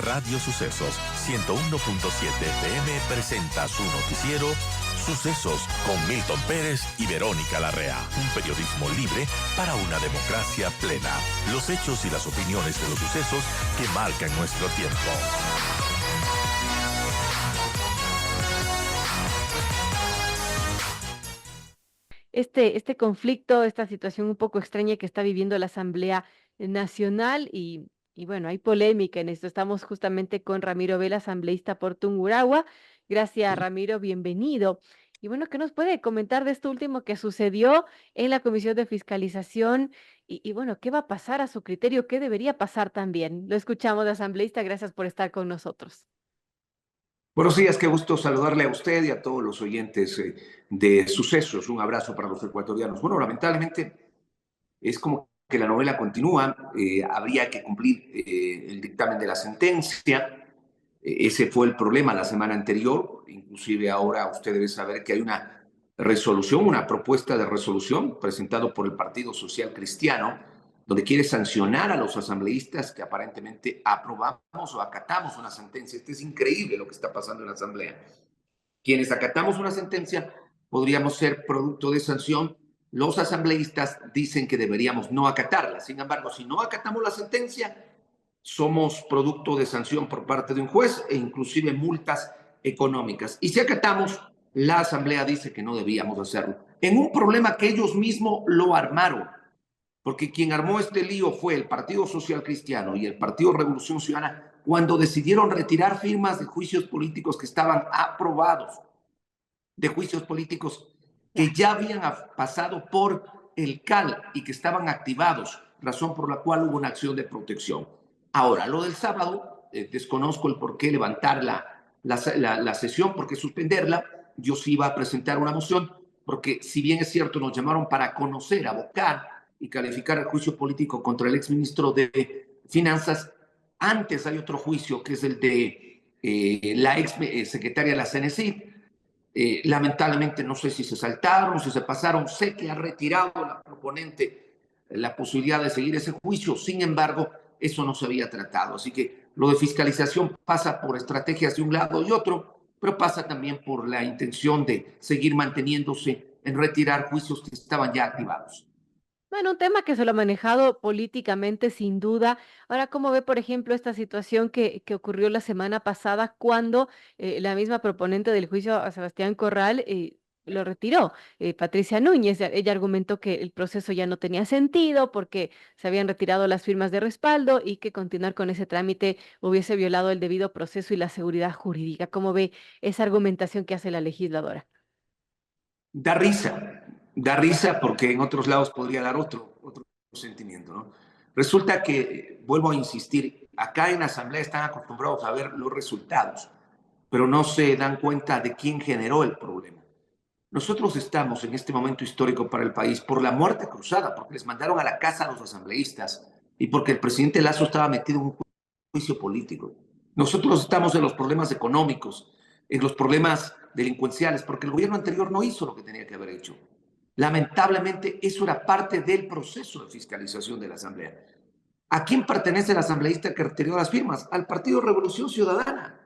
Radio Sucesos 101.7 FM presenta su noticiero Sucesos con Milton Pérez y Verónica Larrea. Un periodismo libre para una democracia plena. Los hechos y las opiniones de los sucesos que marcan nuestro tiempo. Este conflicto, esta situación un poco extraña que está viviendo la Asamblea Nacional y bueno, hay polémica en esto. Estamos justamente con Ramiro Vela, asambleísta por Tungurahua. Gracias, Ramiro, bienvenido. Y bueno, ¿qué nos puede comentar de esto último que sucedió en la Comisión de Fiscalización? Y bueno, ¿qué va a pasar a su criterio? ¿Qué debería pasar también? Lo escuchamos, asambleísta. Gracias por estar con nosotros. Buenos días, qué gusto saludarle a usted y a todos los oyentes de Sucesos. Un abrazo para los ecuatorianos. Bueno, lamentablemente es como que la novela continúa. Habría que cumplir el dictamen de la sentencia. Ese fue el problema la semana anterior. Inclusive ahora usted debe saber que hay una resolución, una propuesta de resolución presentado por el Partido Social Cristiano, donde quiere sancionar a los asambleístas que aparentemente aprobamos o acatamos una sentencia. Es increíble lo que está pasando en la Asamblea. Quienes acatamos una sentencia podríamos ser producto de sanción. Los asambleístas dicen que deberíamos no acatarla. Sin embargo, si no acatamos la sentencia, somos producto de sanción por parte de un juez e inclusive multas económicas. Y si acatamos, la Asamblea dice que no debíamos hacerlo. En un problema que ellos mismos lo armaron. Porque quien armó este lío fue el Partido Social Cristiano y el Partido Revolución Ciudadana cuando decidieron retirar firmas de juicios políticos que estaban aprobados, de juicios políticos que ya habían pasado por el CAL y que estaban activados, razón por la cual hubo una acción de protección. Ahora, lo del sábado, desconozco el por qué levantar la sesión, por qué suspenderla. Yo sí iba a presentar una moción, porque si bien es cierto, nos llamaron para conocer, abocar y calificar el juicio político contra el exministro de Finanzas. Antes hay otro juicio que es el de la ex secretaria de la CNCID. Lamentablemente no sé si se saltaron, si se pasaron. Sé que ha retirado la proponente la posibilidad de seguir ese juicio. Sin embargo, eso no se había tratado. Así que lo de fiscalización pasa por estrategias de un lado y otro, pero pasa también por la intención de seguir manteniéndose en retirar juicios que estaban ya activados. Bueno, un tema que se lo ha manejado políticamente sin duda. Ahora, ¿cómo ve, por ejemplo, esta situación que ocurrió la semana pasada cuando la misma proponente del juicio a Sebastián Corral lo retiró? Patricia Núñez, ella argumentó que el proceso ya no tenía sentido porque se habían retirado las firmas de respaldo y que continuar con ese trámite hubiese violado el debido proceso y la seguridad jurídica. ¿Cómo ve esa argumentación que hace la legisladora? Da risa porque en otros lados podría dar otro sentimiento, ¿no? Resulta que, vuelvo a insistir, acá en la Asamblea están acostumbrados a ver los resultados, pero no se dan cuenta de quién generó el problema. Nosotros estamos en este momento histórico para el país por la muerte cruzada, porque les mandaron a la casa a los asambleístas y porque el presidente Lazo estaba metido en un juicio político. Nosotros estamos en los problemas económicos, en los problemas delincuenciales, porque el gobierno anterior no hizo lo que tenía que haber hecho. Lamentablemente, eso era parte del proceso de fiscalización de la Asamblea. ¿A quién pertenece el asambleísta que retiró las firmas? Al Partido Revolución Ciudadana,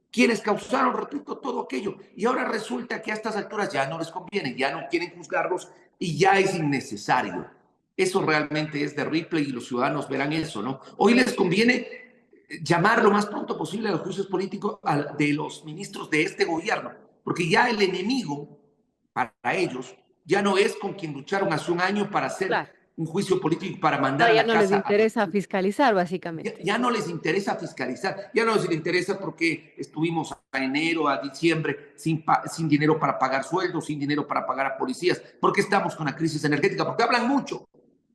quienes causaron, repito, todo aquello. Y ahora resulta que a estas alturas ya no les conviene, ya no quieren juzgarlos y ya es innecesario. Eso realmente es de Ripley y los ciudadanos verán eso, ¿no? Hoy les conviene llamar lo más pronto posible a los juicios políticos de los ministros de este gobierno, porque ya el enemigo para ellos ya no es con quien lucharon hace un año para hacer Claro. un juicio político para No, mandar a ya la no les casa interesa fiscalizar, básicamente. ya no les interesa fiscalizar, ya no les interesa porque estuvimos a enero, a diciembre sin dinero para pagar sueldos, sin dinero para pagar a policías, porque estamos con la crisis energética, porque hablan mucho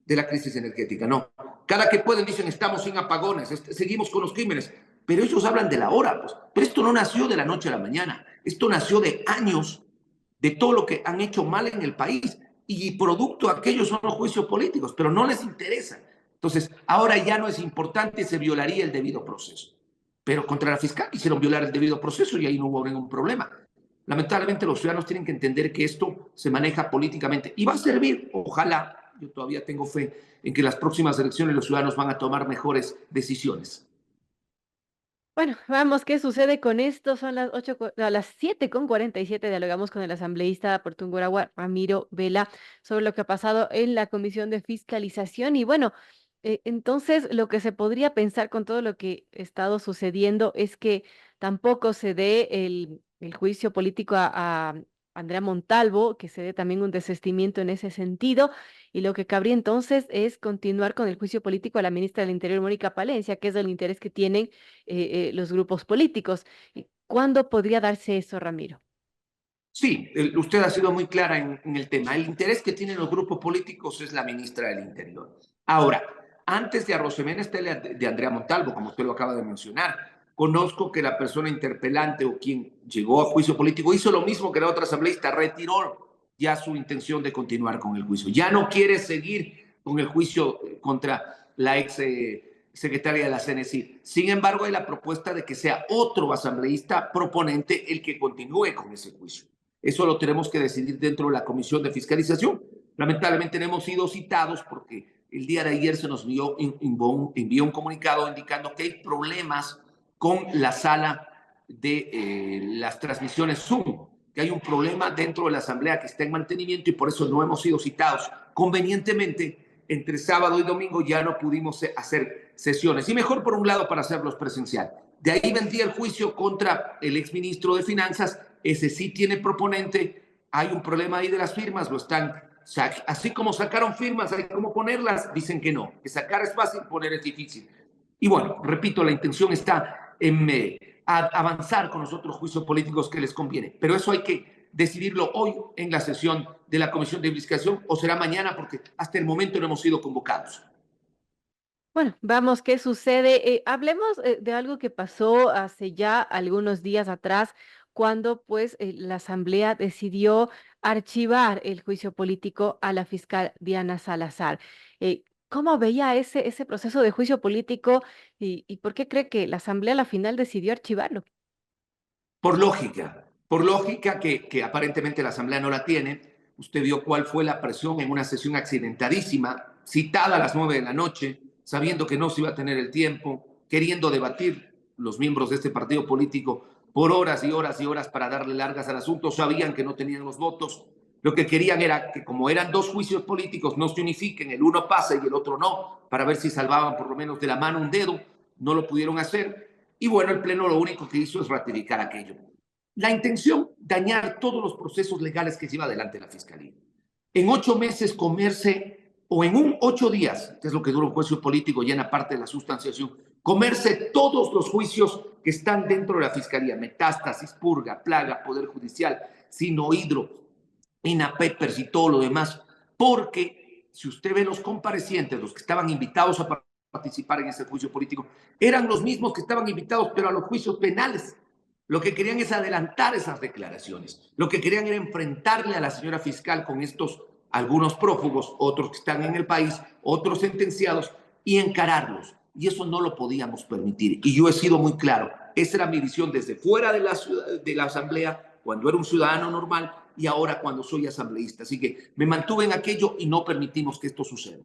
de la crisis energética, no. Cada que pueden dicen estamos sin apagones, seguimos con los crímenes, pero ellos hablan de la hora, pues. Pero esto no nació de la noche a la mañana, esto nació de años de todo lo que han hecho mal en el país y producto de aquellos son los juicios políticos, pero no les interesa. Entonces, ahora ya no es importante, se violaría el debido proceso. Pero contra la fiscal quisieron violar el debido proceso y ahí no hubo ningún problema. Lamentablemente los ciudadanos tienen que entender que esto se maneja políticamente y va a servir, ojalá, yo todavía tengo fe en que las próximas elecciones los ciudadanos van a tomar mejores decisiones. Bueno, vamos, ¿qué sucede con esto? Son las 7:47. Dialogamos con el asambleísta por Tungurahua, Ramiro Vela, sobre lo que ha pasado en la Comisión de Fiscalización. Y bueno, entonces lo que se podría pensar con todo lo que ha estado sucediendo es que tampoco se dé el juicio político a Andrea Montalvo, que se dé también un desistimiento en ese sentido. Y lo que cabría entonces es continuar con el juicio político a la ministra del Interior, Mónica Palencia, que es el interés que tienen los grupos políticos. ¿Y cuándo podría darse eso, Ramiro? Sí, usted ha sido muy clara en el tema. El interés que tienen los grupos políticos es la ministra del Interior. Ahora, antes de Arrosemena está de Andrea Montalvo, como usted lo acaba de mencionar. Conozco que la persona interpelante o quien llegó a juicio político hizo lo mismo que la otra asambleísta, retiró ya su intención de continuar con el juicio. Ya no quiere seguir con el juicio contra la ex secretaria de la CNC. Sin embargo, hay la propuesta de que sea otro asambleísta proponente el que continúe con ese juicio. Eso lo tenemos que decidir dentro de la Comisión de Fiscalización. Lamentablemente no hemos sido citados porque el día de ayer se nos envió un comunicado indicando que hay problemas con la sala de las transmisiones Zoom, que hay un problema dentro de la Asamblea que está en mantenimiento y por eso no hemos sido citados. Convenientemente, entre sábado y domingo ya no pudimos hacer sesiones. Y mejor por un lado para hacerlos presencial. De ahí vendría el juicio contra el exministro de Finanzas. Ese sí tiene proponente. Hay un problema ahí de las firmas. Lo están, así como sacaron firmas, hay como ponerlas. Dicen que no. Que sacar es fácil, poner es difícil. Y bueno, repito, la intención está en avanzar con los otros juicios políticos que les conviene. Pero eso hay que decidirlo hoy en la sesión de la Comisión de Investigación o será mañana porque hasta el momento no hemos sido convocados. Bueno, vamos, ¿qué sucede? Hablemos de algo que pasó hace ya algunos días atrás, cuando pues la Asamblea decidió archivar el juicio político a la fiscal Diana Salazar. ¿Cómo veía ese proceso de juicio político y por qué cree que la Asamblea a la final decidió archivarlo? Por lógica que aparentemente la Asamblea no la tiene. Usted vio cuál fue la presión en una sesión accidentadísima, citada a las 9 de la noche, sabiendo que no se iba a tener el tiempo, queriendo debatir los miembros de este partido político por horas y horas y horas para darle largas al asunto. Sabían que no tenían los votos. Lo que querían era que como eran dos juicios políticos, no se unifiquen, el uno pasa y el otro no, para ver si salvaban por lo menos de la mano un dedo. No lo pudieron hacer. Y bueno, el Pleno lo único que hizo es ratificar aquello. La intención, dañar todos los procesos legales que lleva adelante la Fiscalía. En 8 meses comerse, o en 8 días, que es lo que dura un juicio político y en la parte de la sustanciación, comerse todos los juicios que están dentro de la Fiscalía, metástasis, purga, plaga, Poder Judicial, Sinohidro, INAPEPERS y todo lo demás, porque si usted ve los comparecientes, los que estaban invitados a participar en ese juicio político, eran los mismos que estaban invitados, pero a los juicios penales. Lo que querían es adelantar esas declaraciones. Lo que querían era enfrentarle a la señora fiscal con estos, algunos prófugos, otros que están en el país, otros sentenciados, y encararlos. Y eso no lo podíamos permitir. Y yo he sido muy claro. Esa era mi visión desde fuera de la Asamblea, cuando era un ciudadano normal, y ahora cuando soy asambleísta. Así que me mantuve en aquello y no permitimos que esto suceda.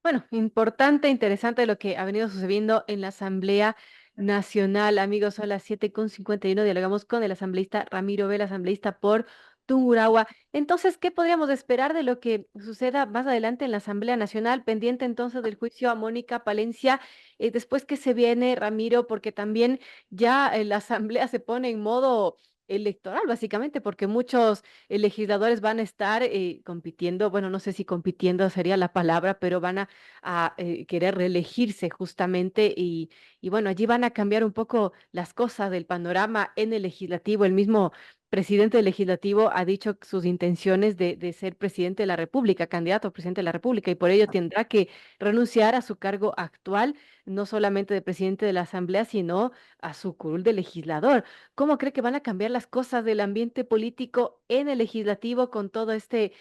Bueno, importante, interesante lo que ha venido sucediendo en la Asamblea Nacional. Amigos, son las 7:51. Dialogamos con el asambleísta Ramiro Vela, asambleísta por Tungurahua. Entonces, ¿qué podríamos esperar de lo que suceda más adelante en la Asamblea Nacional? Pendiente entonces del juicio a Mónica Palencia. Después que se viene, Ramiro, porque también ya la Asamblea se pone en modo electoral, básicamente, porque muchos legisladores van a estar compitiendo, bueno, no sé si compitiendo sería la palabra, pero van a querer reelegirse justamente y bueno, allí van a cambiar un poco las cosas del panorama en el legislativo. El mismo presidente del legislativo ha dicho sus intenciones de ser presidente de la República, candidato a presidente de la República, y por ello tendrá que renunciar a su cargo actual, no solamente de presidente de la Asamblea, sino a su curul de legislador. ¿Cómo cree que van a cambiar las cosas del ambiente político en el legislativo con todo este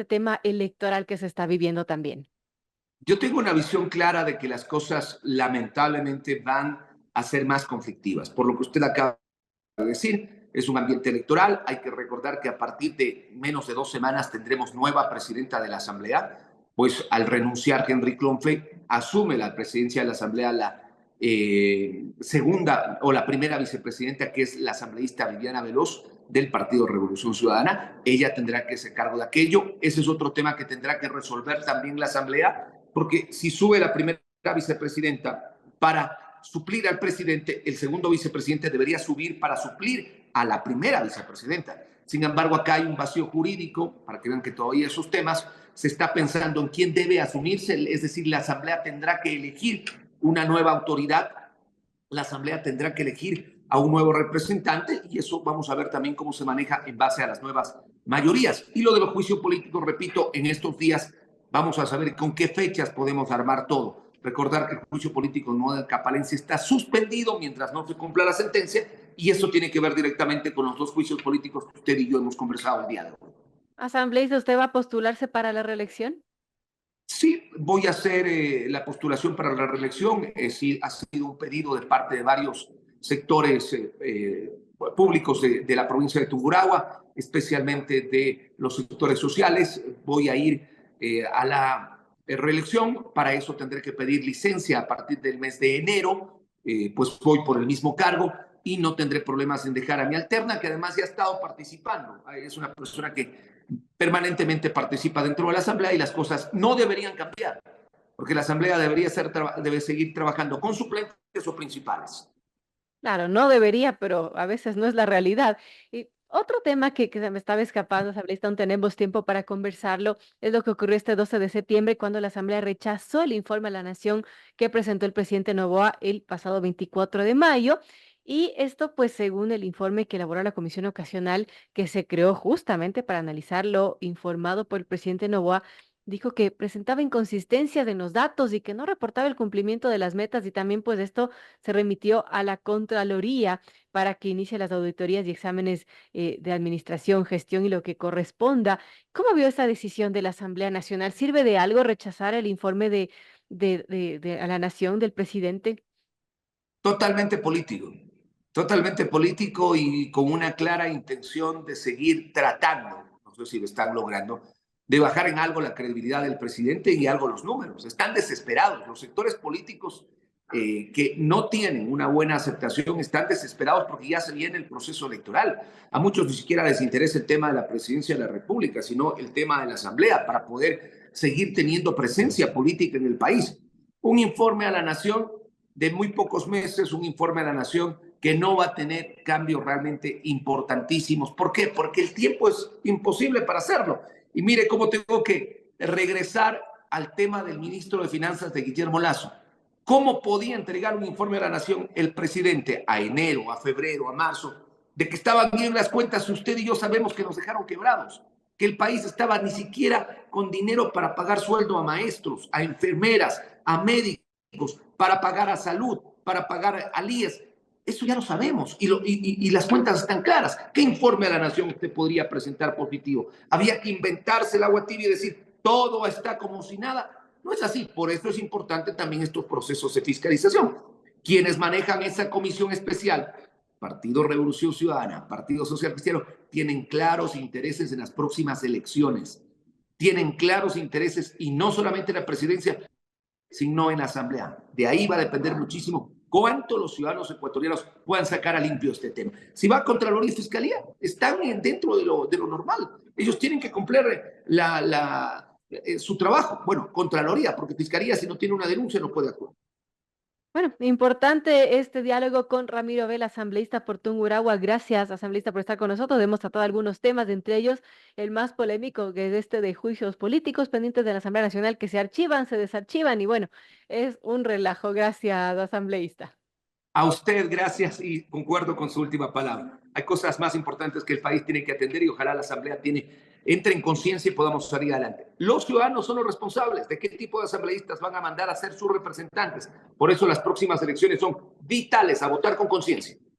tema electoral que se está viviendo también? Yo tengo una visión clara de que las cosas lamentablemente van a ser más conflictivas. Por lo que usted acaba de decir, es un ambiente electoral. Hay que recordar que a partir de menos de 2 semanas tendremos nueva presidenta de la Asamblea, pues al renunciar Henry Klonfe, asume la presidencia de la Asamblea la segunda o la primera vicepresidenta, que es la asambleísta Viviana Veloz del Partido Revolución Ciudadana. Ella tendrá que hacer cargo de aquello. Ese es otro tema que tendrá que resolver también la Asamblea, porque si sube la primera vicepresidenta para suplir al presidente, el segundo vicepresidente debería subir para suplir a la primera vicepresidenta. Sin embargo, acá hay un vacío jurídico, para que vean que todavía esos temas se está pensando en quién debe asumirse, es decir, la Asamblea tendrá que elegir una nueva autoridad, la Asamblea tendrá que elegir a un nuevo representante y eso vamos a ver también cómo se maneja en base a las nuevas mayorías. Y lo de los juicios políticos, repito, en estos días vamos a saber con qué fechas podemos armar todo. Recordar que el juicio político no del Capalense está suspendido mientras no se cumpla la sentencia y eso tiene que ver directamente con los dos juicios políticos que usted y yo hemos conversado el día de hoy. Asambleísta, ¿usted va a postularse para la reelección? Sí, voy a hacer la postulación para la reelección. Ha sido un pedido de parte de varios sectores públicos de la provincia de Tungurahua, especialmente de los sectores sociales. Voy a ir a la reelección. Para eso tendré que pedir licencia a partir del mes de enero. Pues voy por el mismo cargo y no tendré problemas en dejar a mi alterna, que además ya ha estado participando. Es una persona que permanentemente participa dentro de la Asamblea y las cosas no deberían cambiar, porque la Asamblea debe seguir trabajando con suplentes o principales. Claro, no debería, pero a veces no es la realidad. Y otro tema que se me estaba escapando, asambleísta, aún tenemos tiempo para conversarlo, es lo que ocurrió este 12 de septiembre cuando la Asamblea rechazó el informe a la Nación que presentó el presidente Noboa el pasado 24 de mayo. Y esto, pues, según el informe que elaboró la Comisión Ocasional, que se creó justamente para analizar lo informado por el presidente Noboa, dijo que presentaba inconsistencias en los datos y que no reportaba el cumplimiento de las metas y también pues esto se remitió a la Contraloría para que inicie las auditorías y exámenes de administración, gestión y lo que corresponda. ¿Cómo vio esta decisión de la Asamblea Nacional? ¿Sirve de algo rechazar el informe a la Nación del presidente? Totalmente político y con una clara intención de seguir tratando, no sé si lo están logrando, de bajar en algo la credibilidad del presidente y algo los números. Están desesperados. Los sectores políticos que no tienen una buena aceptación están desesperados porque ya se viene el proceso electoral. A muchos ni siquiera les interesa el tema de la presidencia de la República, sino el tema de la Asamblea para poder seguir teniendo presencia política en el país. Un informe a la Nación de muy pocos meses, un informe a la Nación que no va a tener cambios realmente importantísimos. ¿Por qué? Porque el tiempo es imposible para hacerlo. Y mire cómo tengo que regresar al tema del ministro de Finanzas de Guillermo Lasso. ¿Cómo podía entregar un informe a la Nación el presidente a enero, a febrero, a marzo, de que estaban bien las cuentas? Usted y yo sabemos que nos dejaron quebrados, que el país estaba ni siquiera con dinero para pagar sueldo a maestros, a enfermeras, a médicos, para pagar a salud, para pagar al IES. Eso ya lo sabemos y las cuentas están claras. ¿Qué informe a la Nación usted podría presentar positivo? Había que inventarse el agua tibia y decir todo está como si nada. No es así. Por eso es importante también estos procesos de fiscalización. Quienes manejan esa comisión especial, Partido Revolución Ciudadana, Partido Social Cristiano, tienen claros intereses en las próximas elecciones. Tienen claros intereses y no solamente en la presidencia, sino en la Asamblea. De ahí va a depender muchísimo cuánto los ciudadanos ecuatorianos puedan sacar a limpio este tema. Si va a Contraloría y Fiscalía, están dentro de lo normal. Ellos tienen que cumplir su trabajo. Bueno, Contraloría, porque Fiscalía, si no tiene una denuncia, no puede actuar. Bueno, importante este diálogo con Ramiro Vela, asambleísta por Tungurahua. Gracias, asambleísta, por estar con nosotros. Hemos tratado algunos temas, entre ellos el más polémico, que es este de juicios políticos pendientes de la Asamblea Nacional que se archivan, se desarchivan y bueno, es un relajo. Gracias, asambleísta. A usted, gracias y concuerdo con su última palabra. Hay cosas más importantes que el país tiene que atender y ojalá la Asamblea entre en conciencia y podamos salir adelante. Los ciudadanos son los responsables de qué tipo de asambleístas van a mandar a ser sus representantes. Por eso las próximas elecciones son vitales, a votar con conciencia.